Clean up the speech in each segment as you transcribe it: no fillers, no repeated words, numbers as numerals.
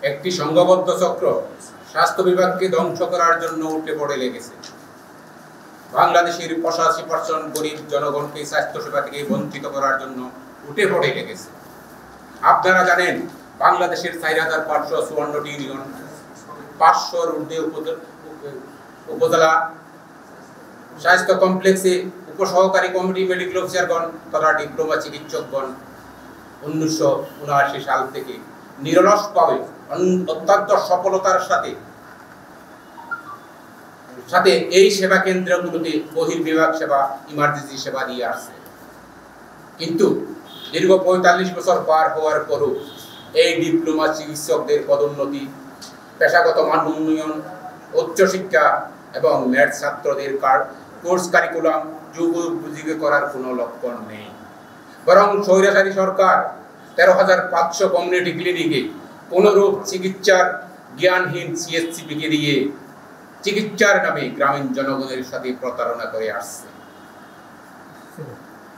একটি সংঘবদ্ধ চক্র স্বাস্থ্য বিভাগকে ধ্বংস করার জন্য উঠে পড়ে লেগেছে। বাংলাদেশের 85% গরিব জনগণকে স্বাস্থ্যসেবা থেকে বঞ্চিত করার জন্য উঠে পড়ে লেগেছে। আপনারা জানেন বাংলাদেশের 4554টি ইউনিয়ন, 500-র ঊর্ধ্বে উপজেলা স্বাস্থ্য কমপ্লেক্সে উপসহকারী কমিটি মেডিকেল অফিসারগণ তথা ডিপ্লোমা চিকিৎসকগণ 1979 সাল থেকে নিরলসভাবে অত্যন্ত সফলতার সাথে এই সেবা কেন্দ্রগুলোতে বহির্বিভাগ সেবা, ইমার্জেন্সি সেবা দিয়ে আসছে। কিন্তু দীর্ঘ 45 বছর পার হওয়ার পরও এই ডিপ্লোমা চিকিৎসকদের পদোন্নতি, পেশাগত মান উন্নয়ন, উচ্চশিক্ষা এবং ম্যাথ ছাত্রদের কোর্স কারিকুলাম যুগোপযোগী করার কোনো লক্ষণ নেই। বরং স্বৈরাচারী সরকার 13,500 কমিউনিটি ক্লিনিকে কোনরূপ চিকিৎসার জ্ঞানহীন সিএসসিপিকে দিয়ে চিকিৎসার নামে গ্রামীণ জনগণের সাথে প্রতারণা করে আসছে।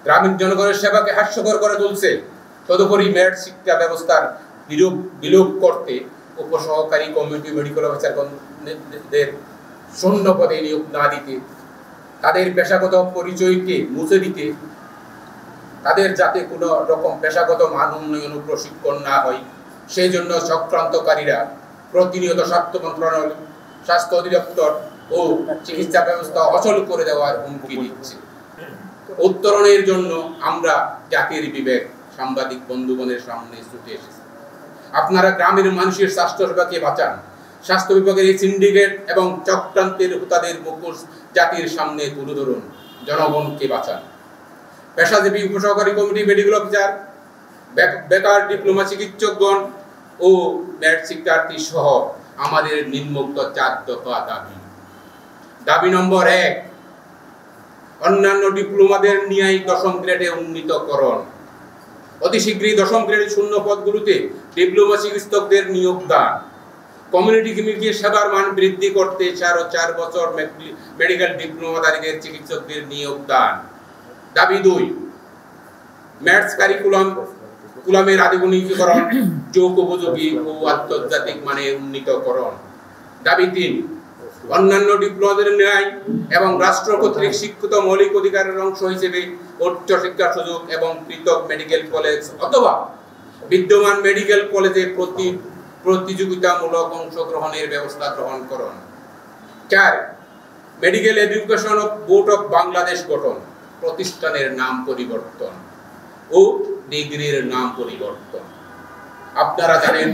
গ্রামীণ জনগণের সেবাকে হাস্যকর করে তুলছে। তদুপরি ম্যাট শিক্ষা ব্যবস্থার বিলোপ করতে উপসহকারী কমিউনিটি মেডিকেল অফিসারদের শূন্য পদে নিয়োগ না দিতে, তাদের পেশাগত পরিচয়কে মুছে দিতে, তাদের যাতে কোনো রকম পেশাগত মান উন্নয়ন ও প্রশিক্ষণ না হয় সেই জন্য চক্রান্তকারীরা প্রতিনিয়ত স্বাস্থ্য মন্ত্রণালয়, স্বাস্থ্য অধিদপ্তর ও চিকিৎসা ব্যবস্থা অচল করে দেওয়ার হুমকি দিচ্ছে। উত্তরণের জন্য আমরা জাতির বিবেক সাংবাদিক বন্ধুগণের সামনে ছুটে এসেছি। আপনারা গ্রামের মানুষের স্বাস্থ্য সেবাকে বাঁচান। স্বাস্থ্য বিভাগের এই সিন্ডিকেট এবং চক্রান্তের হোতাদের মুখোশ জাতির সামনে তুলে ধরুন। জনগণকে বাঁচান। পেশাজীবী উপসহকারী কমিটি মেডিকেল অফিসার, বেকার ডিপ্লোমা চিকিৎসকগণ ও ম্যাট শিক্ষার্থী সহ আমাদের নিম্নোক্ত 4 দফা দাবি। দাবি নম্বর 1, অন্যান্য ডিপ্লোমাদের ন্যায় 10ম গ্রেডে উন্নীতকরণ। অতি শীঘ্রই 10ম গ্রেডের শূন্য পদগুলোতে ডিপ্লোমা চিকিৎসকদের নিয়োগ দান। কমিউনিটি ক্লিনিকের সেবার মান বৃদ্ধি করতে 4 বছর মেডিকেল ডিপ্লোমাধারীদের চিকিৎসকদের নিয়োগ দান। দাবি 2, ম্যাথস কারিকুলামের আধুনিকীকরণ, যৌগোপযোগী ও আন্তর্জাতিক মানের উন্নীতকরণ। দাবি 3, অন্যান্য ডিপ্লোমাদের ন্যায় এবং রাষ্ট্র কর্তৃক স্বীকৃত মৌলিক অধিকারের অংশ হিসেবে উচ্চ শিক্ষার সুযোগ এবং পৃথক মেডিকেল কলেজ অথবা বিদ্যমান মেডিকেল কলেজে প্রতিযোগিতামূলক অংশগ্রহণের ব্যবস্থা গ্রহণ করুন। 4, medical education board of Bangladesh গঠন, প্রতিষ্ঠানের নাম পরিবর্তন ও ডিগ্রির নাম পরিবর্তন। আপনারা জানেন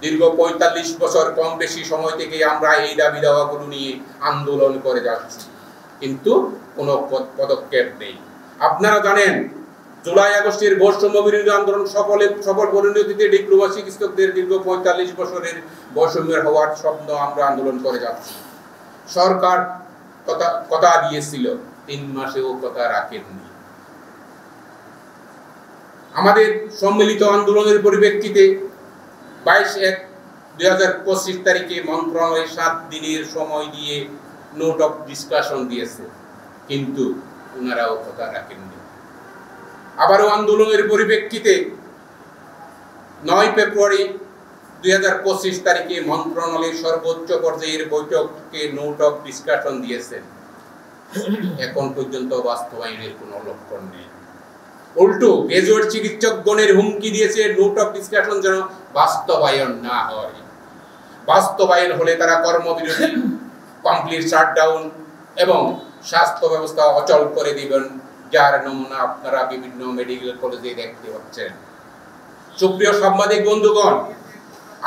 দীর্ঘ 45 বছর কম বেশি সময় থেকে আমরা এই দাবি দাওয়াগুলো নিয়ে আন্দোলন করে যাচ্ছি, কিন্তু কোনো পদক্ষেপ নেই। আপনারা জানেন জুলাই আগস্টের বৈষম্য বিরোধী আন্দোলন সফল পরিণতিতে ডিপ্লোমা চিকিৎসকদের দীর্ঘ 45 বছরের বৈষম্যের হওয়ার স্বপ্ন আমরা আন্দোলন করে যাচ্ছি। সরকার কথা দিয়েছিল, 3 মাসেও কথা রাখেননি। আমাদের সম্মিলিত আন্দোলনের পরিপ্রেক্ষিতে 22/1/2025 তারিখে মন্ত্রণালয় 7 দিনের সময় দিয়ে নোট অফ ডিসকাশন দিয়েছে, কিন্তু ওনারাও কথা রাখেননি। আবারও আন্দোলনের পরিপ্রেক্ষিতে 9 ফেব্রুয়ারি 2025 তারিখে মন্ত্রণালয়ের সর্বোচ্চ পর্যায়ের বৈঠকে নোট অফ ডিসকাশন দিয়েছেন। এখন পর্যন্ত বাস্তবায়নের কোনো লক্ষণ নেই। উল্টো গ্রাজুয়েট চিকিৎসকগণের হুমকি দিয়েছে নোট অফ ডিসকাশন যেন বাস্তবায়ন না হয়। বাস্তবায়ন হলে তারা কর্মবিরতি, কমপ্লিট শাটডাউন এবং স্বাস্থ্য ব্যবস্থা অচল করে দিবেন, যার নমুনা আপনারা বিভিন্ন মেডিকেল কলেজে দেখতে পাচ্ছেন। সুপ্রিয় সাংবাদিক বন্ধুগণ,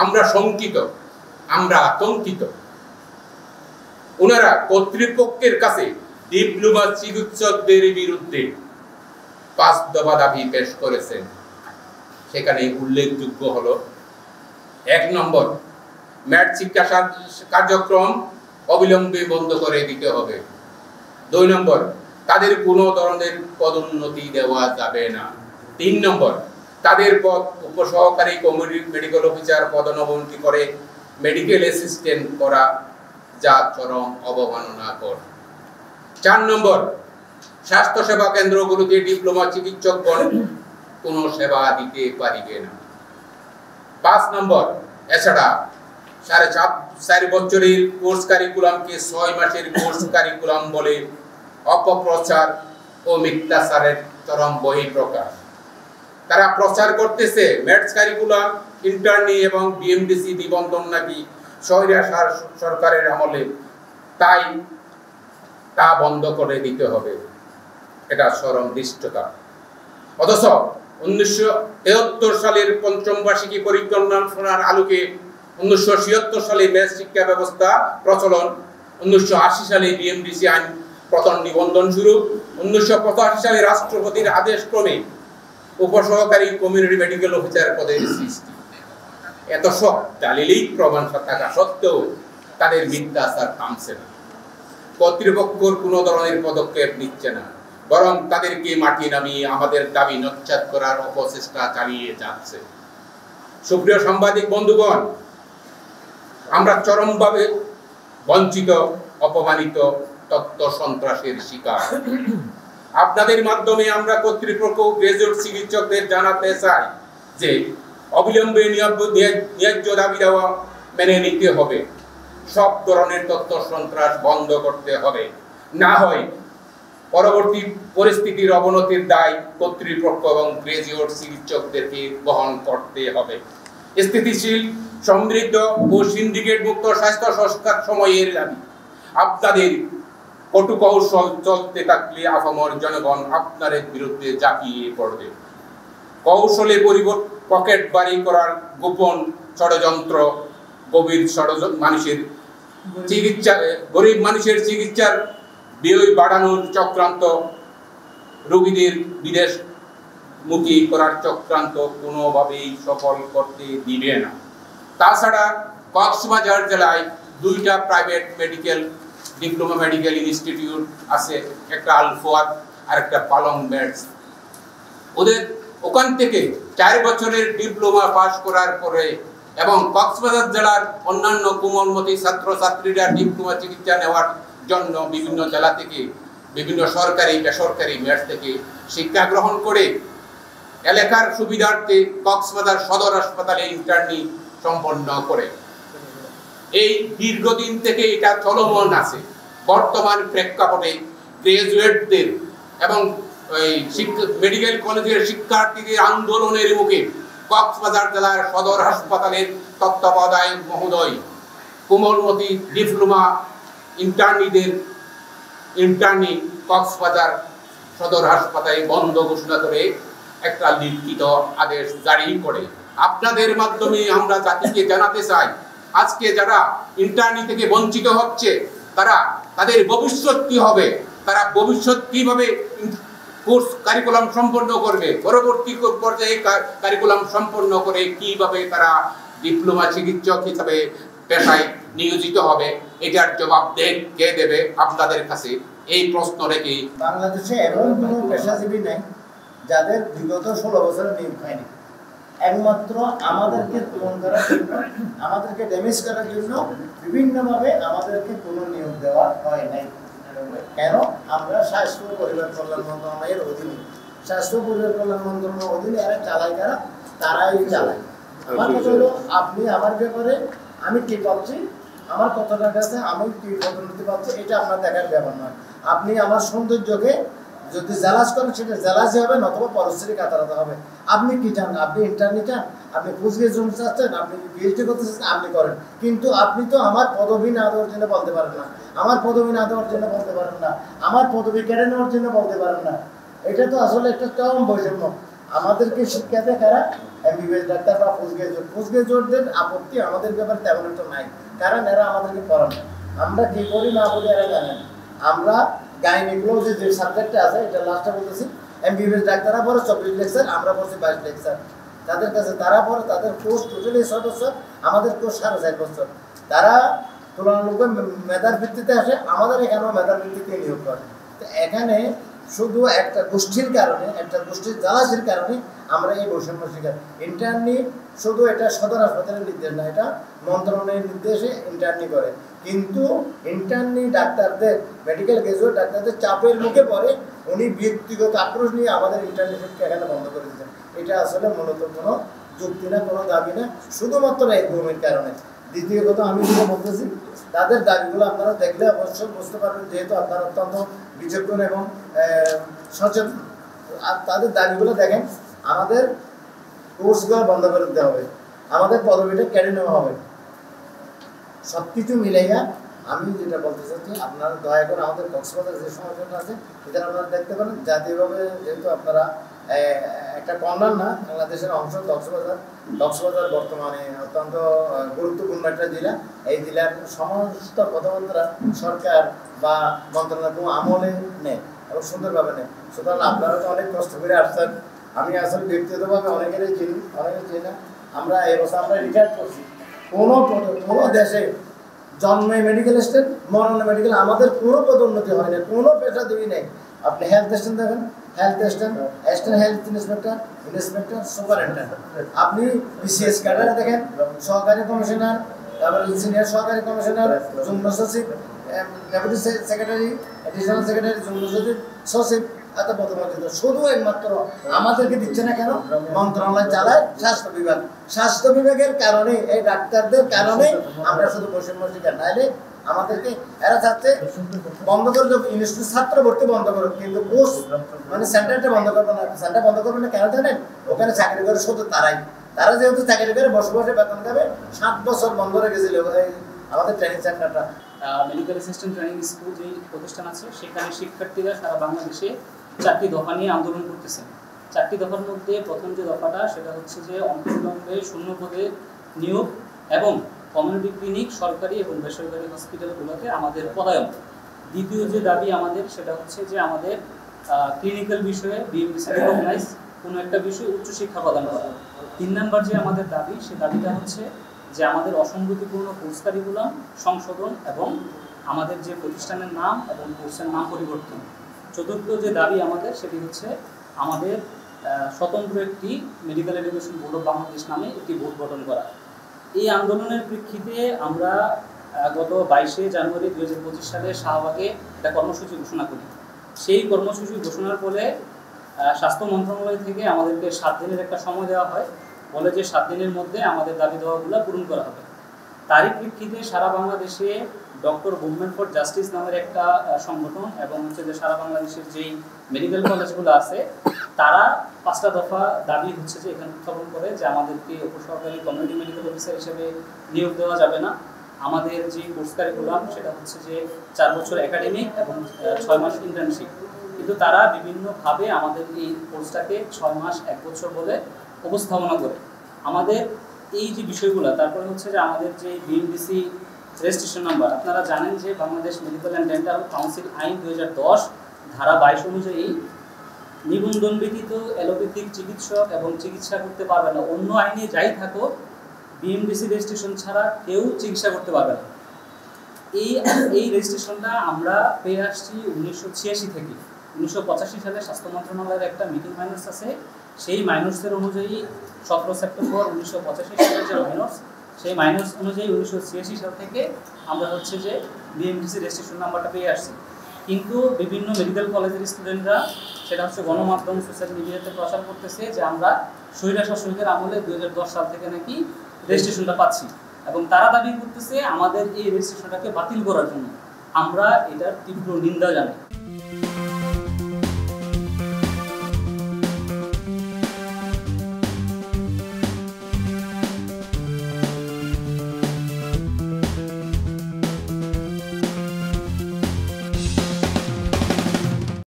আমরা শঙ্কিত, আমরা আতঙ্কিত। ওনারা কর্তৃপক্ষের কাছে ডিপ্লোমা চিকিৎসকদের বিরুদ্ধে 5 দফা দাবি পেশ করেছেন। সেখানে উল্লেখযোগ্য হলো 1 নম্বর, ম্যাট শিক্ষা কার্যক্রম অবিলম্বে বন্ধ করে দিতে হবে। 2 নম্বর, তাদের কোনো ধরনের পদোন্নতি দেওয়া যাবে না। 3 নম্বর, তাদের পদ উপসহকারী কমিউনিটি মেডিকেল অফিসার পদোন্নতি করে মেডিকেল অ্যাসিস্ট্যান্ট করা, যা চরম অবমাননাকর। 4 নম্বর, স্বাস্থ্য সেবা কেন্দ্রগুলোতে ডিপ্লোমা চিকিৎসকগণ কোনো সেবা দিতে পারিবে না। 5 নম্বর, এছাড়া 4.5 বছরের কোর্স কারিকুলামকে 6 মাসের কোর্স কারিকুলাম বলে অপপ্রচার ও মিথ্যাচারের চরম বহিঃপ্রকাশ। তারা প্রচার করতেছে ম্যাথস কারিকুলাম, ইন্টার্নি এবং বিএমডিসি নিবন্ধন নাকি স্বৈরাচার সরকারের আমলে, তাই তা বন্ধ করে দিতে হবে। এটা চরম দৃষ্টতা। অথচ 1973 সালের পঞ্চম বার্ষিকী পরিকল্পনার আলোকে 1976 সালে ম্যাথ শিক্ষা ব্যবস্থা প্রচলন, 1980 সালে বিএমডিসি আইন প্রথম নিবন্ধন শুরু, 1985 সালে রাষ্ট্রপতির আদেশ ক্রমে উপসহকারী কমিউনিটি মেডিকেল অফিসার পদের সৃষ্টি। এত সব দালিলিক প্রমাণ থাকা সত্ত্বেও তাদের মিথ্যাচার থামছে না। কর্তৃপক্ষের কোনো ধরনের পদক্ষেপ নিচ্ছে না, বরং তাদেরকে মাটি নামিয়ে আমাদের দাবি নচ্ছাদ করার অপচেষ্টা চালিয়ে যাচ্ছে। সুপ্রিয় সাংবাদিক বন্ধুগণ, আমরা চরমভাবে বঞ্চিত, অপমানিত, তথ্য সন্ত্রাসের শিকার। আপনাদের মাধ্যমে আমরা কর্তৃপক্ষ গ্রাজুয়েট চিকিৎসকদের জানাতে চাই যে অবিলম্বে ন্যায্য দাবি দেওয়া মেনে নিতে হবে। সব ধরনের তথ্য সন্ত্রাস বন্ধ করতে হবে, না হয় পরবর্তী পরিস্থিতির অবনতির দায় কর্তৃপক্ষ এবং গ্রাজুয়েট চিকিৎসকদেরকে বহন করতে হবে। স্থিতিশীল, সমৃদ্ধ ও সিন্ডিকেট মুক্ত স্বাস্থ্য সংস্কার সময়ের দাবি। আপনাদের কটু কৌশল চলতে থাকলে আপামর জনগণ আপনাদের বিরুদ্ধে ঝাঁপিয়ে পড়বে। কৌশলে পকেট বাড়ি করার গোপন ষড়যন্ত্র, গরিব মানুষের চিকিৎসার ব্যয় বাড়ানোর চক্রান্ত, রোগীদের বিদেশ মুখী করার চক্রান্ত কোনোভাবেই সফল করতে দিবে না। তাছাড়া কক্সবাজার জেলায় 2টা প্রাইভেট ডিপ্লোমা মেডিকেল ইনস্টিটিউট আছে, একটা আল ফুয়াদ আর একটা পালং ম্যাথস। ওখান থেকে 4 বছরের ডিপ্লোমা পাশ করার পরে এবং কক্সবাজার জেলার অন্যান্য কোমলমতি ছাত্রছাত্রীরা ডিপ্লোমা চিকিৎসা নেওয়ার জন্য বিভিন্ন জেলা থেকে, বিভিন্ন সরকারি বেসরকারি ম্যাথস থেকে শিক্ষা গ্রহণ করে এলাকার সুবিধার্থে কক্সবাজার সদর হাসপাতালে ইন্টার্নি সম্পন্ন করে। এই দীর্ঘদিন থেকে এটা চলমান আছে। বর্তমান প্রেক্ষাপটে গ্রাজুয়েটদের এবং মেডিকেল কলেজের শিক্ষার্থীদের আন্দোলনের মুখে কক্সবাজার জেলার সদর হাসপাতালের তত্ত্বাবধায়ক মহোদয় কোমলমতি ডিপ্লোমা ইন্টার্নি কক্সবাজার সদর হাসপাতালে বন্ধ ঘোষণা করে একটা লিখিত আদেশ জারি করে। আপনাদের মাধ্যমে আমরা জাতিকে জানাতে চাই, আজকে যারা ইন্টার্নি থেকে বঞ্চিত হচ্ছে তাদের ভবিষ্যৎ কি হবে, তারা ভবিষ্যৎ কিভাবে কোর্স কারিকুলাম সম্পন্ন করবে, পরবর্তী পর্যায়ে কারিকুলাম সম্পন্ন করে কিভাবে তারা ডিপ্লোমা চিকিৎসক হিসাবে পেশায় নিয়োজিত হবে, এটার জবাব কে দেবে আপনাদের কাছে? এই প্রশ্ন রেখে বাংলাদেশে এমন কোনো পেশাজীবী নেই যাদের বিগত 16 বছরে নিয়োগ হয়নি। একমাত্র আমাদেরকে তুলন করার জন্য, আমাদেরকে ড্যামেজ করার জন্য বিভিন্নভাবে আমাদেরকে কোনো নিয়োগ দেওয়া হয় নাই। কেন? আমরা স্বাস্থ্য পরিবার কল্যাণ মন্ত্রণালয়ের অধীনে, স্বাস্থ্য পরিবার কল্যাণ মন্ত্রণালয়ের অধীনে এরা চালায় কারা? তারাই চালায়। আমার কথা হলো, আপনি আমার ব্যাপারে আমি কি পাচ্ছি, আমার কতটা কাছে আমি কি পদোন্নতি পাচ্ছি, এটা আপনার দেখার ব্যাপার নয়। আপনি আমার সৌন্দর্যকে যদি জ্যালাস করেন সেটা জ্যালাসই হবে, নতুবা পরশ্রী কাতারাতে হবে। আপনি কি চান? আপনি ইন্টার্নি চান, আপনি পোস্টগ্রাজুয়েশন চাচ্ছেন, আপনি পিএইচডি করতে চাচ্ছেন, আপনি করেন। কিন্তু আপনি তো আমার পদবি না দেওয়ার জন্য বলতে পারেন না, আমার পদবি না দেওয়ার জন্য বলতে পারেন না, আমার পদবি কেড়ে নেওয়ার জন্য বলতে পারেন না। এটা তো আসলে একটা চরম বৈষম্য। আমাদেরকে শিক্ষা দেয় কারা? এমবিবিএস ডাক্তার বা পোস্টগ্রাজুয়েটদের আপত্তি আমাদের ব্যাপারে তেমন একটা নাই, কারণ এরা আমাদেরকে পড়ান। আমরা কি করি না বলি এরা জানেন। আমরা গাইনিকোলজি যে সাবজেক্টটা আছে, এটা লাস্টে বলতেছি, এমবিবিএস ডাক্তাররা পড়ে 24 লেকচার, আমরা পড়ছি 22 লেকচার। তাদের কাছে তারা পড়ে, তাদের কোর্স টোটালি 6 বছর, আমাদের কোর্স 4.5 বছর। তারা তুলনামূলক মেধার ভিত্তিতে আসে, আমাদের এখানেও মেধার ভিত্তিতে নিয়োগ করে। তো এখানে শুধু একটা গোষ্ঠীর কারণে, একটা গোষ্ঠীর জ্বালাসির কারণে আমরা এই বৈষম্য শিকার। ইন্টার্নি শুধু এটা সদর হাসপাতালের নির্দেশ না, এটা মন্ত্রণালয়ের নির্দেশে ইন্টার্নি করে। কিন্তু ইন্টার্নি ডাক্তারদের, মেডিকেল গ্রাজুয়েট ডাক্তারদের চাপের মুখে পড়ে উনি ব্যক্তিগত আক্রোশ নিয়ে আমাদের ইন্টার্নশিপকে এখানে বন্ধ করে দিচ্ছেন। এটা আসলে মূলত কোনো যুক্তি না, কোনো দাবি না, শুধুমাত্র এই ভূমির কারণে। দ্বিতীয় কথা আমি যেটা বলতেছি, তাদের দাবিগুলো আপনারা দেখলে অবশ্যই বুঝতে পারবেন, যেহেতু আপনারা অত্যন্ত বিচক্ষণ এবং সচেতন। আর তাদের দাবিগুলো দেখেন, আমাদের কোর্সগুলো বন্ধ করে দেওয়া হবে, আমাদের পদবিটা কেড়ে নেওয়া হবে। সব কিছু মিলাইয়া আমি যেটা বলতে চাচ্ছি, আপনারা দয়া করে আমাদের কক্সবাজার যে সমস্যাটা আছে এটা আপনারা দেখতে পারেন। জাতীয়ভাবে যেহেতু আপনারা একটা কর্নার না, বাংলাদেশের অংশ কক্সবাজার বর্তমানে অত্যন্ত গুরুত্বপূর্ণ একটা জেলা। এই জেলার সমস্ত কথাবার্তা সরকার বা মন্ত্রণালয় কোনো আমলে নেয় এবং সুন্দরভাবে নেয়। সুতরাং আপনারা তো অনেক কষ্ট করে আসছেন, আমি আসলে ব্যক্তিগতভাবে অনেকেরই চিনি, অনেকেই চিনি না। আমরা এবছর আমরা রিটায়ার করছি। কোনো দেশে জন্মে মেডিকেল স্টেট, মরণে মেডিকেল, আমাদের কোনো পদোন্নতি হয় না, কোনো পেশাজীবী নেই। আপনি হেলথ স্টেশন দেখেন, health station, assistant health inspector, superintendent. আপনি বিসিএস ক্যাডারে দেখেন, সহকারী কমিশনার, তারপরে সিনিয়র সহকারী কমিশনার, যুগ্ম সচিব, ডেপুটি সেক্রেটারি, অ্যাডিশনাল সেক্রেটারি, যুগ্ম সচিব, সচিব, এত পদোন্নতি। শুধু একমাত্র আমাদেরকে দিচ্ছে না কেন? মন্ত্রণালয় চালায় স্বাস্থ্য বিভাগ। স্বাস্থ্য বিভাগের কারণে, এই ডাক্তারদের কারণে আমরা শুধু বৈষম্য শিকার। নাইলে আমাদেরকে এরা চাচ্ছে বন্ধ করে দেবো, ইনস্টিটিউট ছাত্র ভর্তি বন্ধ করো, কিন্তু কোর্স মানে সেন্টারটা বন্ধ করবে না। সেন্টার বন্ধ করবে না কেন জানেন? ওখানে চাকরি করে শুধু তারা যেহেতু চাকরি করে বসে বসে বেতন খাবে। 7 বছর বন্ধ রেখেছিল আমাদের ট্রেনিং সেন্টারটা। মেডিকেল অ্যাসিস্ট্যান্ট ট্রেনিং স্কুল যে প্রতিষ্ঠান আছে, সেখানে শিক্ষার্থীরা সারা বাংলাদেশে 4টি দফা নিয়ে আন্দোলন করতেছে। 4টি দফার মধ্যে প্রথম যে দফাটা সেটা হচ্ছে যে অনতিবিলম্বে শূন্য পদে নিয়োগ এবং কমিউনিটি ক্লিনিক, সরকারি এবং বেসরকারি হসপিটালগুলোতে আমাদের পদায়ন। দ্বিতীয় যে দাবি আমাদের সেটা হচ্ছে যে আমাদের ক্লিনিক্যাল বিষয়ে বিএমডিসি রিকগনাইজ কোনো একটা বিষয়ে উচ্চশিক্ষা প্রদান করা। 3 নম্বর যে আমাদের দাবি, সে দাবিটা হচ্ছে যে আমাদের অসঙ্গতিপূর্ণ কোর্স কারিকুলাম সংশোধন এবং আমাদের যে প্রতিষ্ঠানের নাম এবং কোর্সের নাম পরিবর্তন। চতুর্থ যে দাবি আমাদের সেটি হচ্ছে আমাদের স্বতন্ত্র একটি medical education board of Bangladesh নামে একটি বোর্ড গঠন করা। এই আন্দোলনের প্রেক্ষিতে আমরা গত 22শে জানুয়ারি 2025 সালে শাহবাগে একটা কর্মসূচি ঘোষণা করি। সেই কর্মসূচি ঘোষণার ফলে স্বাস্থ্য মন্ত্রণালয় থেকে আমাদেরকে 7 দিনের একটা সময় দেওয়া হয়, বলে যে 7 দিনের মধ্যে আমাদের দাবি দেওয়াগুলো পূরণ করা হবে। তারই প্রেক্ষিতে সারা বাংলাদেশে ডক্টর মুভমেন্ট ফর জাস্টিস নামের একটা সংগঠন এবং হচ্ছে যে সারা বাংলাদেশের যেই মেডিকেল কলেজগুলো আছে, তারা 5টা দফা দাবি হচ্ছে যে এখানে উত্থাপন করে যে আমাদেরকে উপসহকারী কমিউনিটি মেডিকেল অফিসার হিসেবে নিয়োগ দেওয়া যাবে না। আমাদের যে কোর্স কারিকুলাম সেটা হচ্ছে যে 4 বছর একাডেমিক এবং 6 মাস ইন্টার্নশিপ, কিন্তু তারা বিভিন্নভাবে আমাদের এই কোর্সটাকে 6 মাস 1 বছর বলে উপস্থাপনা করে। আমাদের এই যে বিষয়গুলো, তারপরে হচ্ছে যে আমাদের যে বিএমডিসি রেজিস্ট্রেশন নাম্বার, আপনারা জানেন যে Bangladesh medical and dental council আইন 2010 ধারা 22 অনুযায়ী নিবন্ধন ব্যতীত অ্যালোপ্যাথিক চিকিৎসক এবং চিকিৎসা করতে পারবে না। অন্য আইনে যাই থাকুক, বিএমডিসি রেজিস্ট্রেশন ছাড়া কেউ চিকিৎসা করতে পারবে না। এই রেজিস্ট্রেশনটা আমরা পেয়ে আসছি 1986 থেকে। 1985 সালে স্বাস্থ্য মন্ত্রণালয়ের একটা মিটিং মাইনার্স আছে, সেই মাইনার্সের অনুযায়ী 17 সেপ্টেম্বর 1985 সালের যে মাইনার্স, সেই মাইনার্স অনুযায়ী 1986 সাল থেকে আমরা হচ্ছে যে বিএমডিসি রেজিস্ট্রেশন নাম্বারটা পেয়ে আসছি। কিন্তু বিভিন্ন মেডিকেল কলেজের স্টুডেন্টরা সেটা হচ্ছে গণমাধ্যম, সোশ্যাল মিডিয়াতে প্রচার করতেছে যে আমরা স্বৈরশাসকের আমলে 2010 সাল থেকে নাকি রেজিস্ট্রেশনটা পাচ্ছি, এবং তারা দাবি করতেছে আমাদের এই রেজিস্ট্রেশনটাকে বাতিল করার জন্য। আমরা এটার তীব্র নিন্দা জানাই।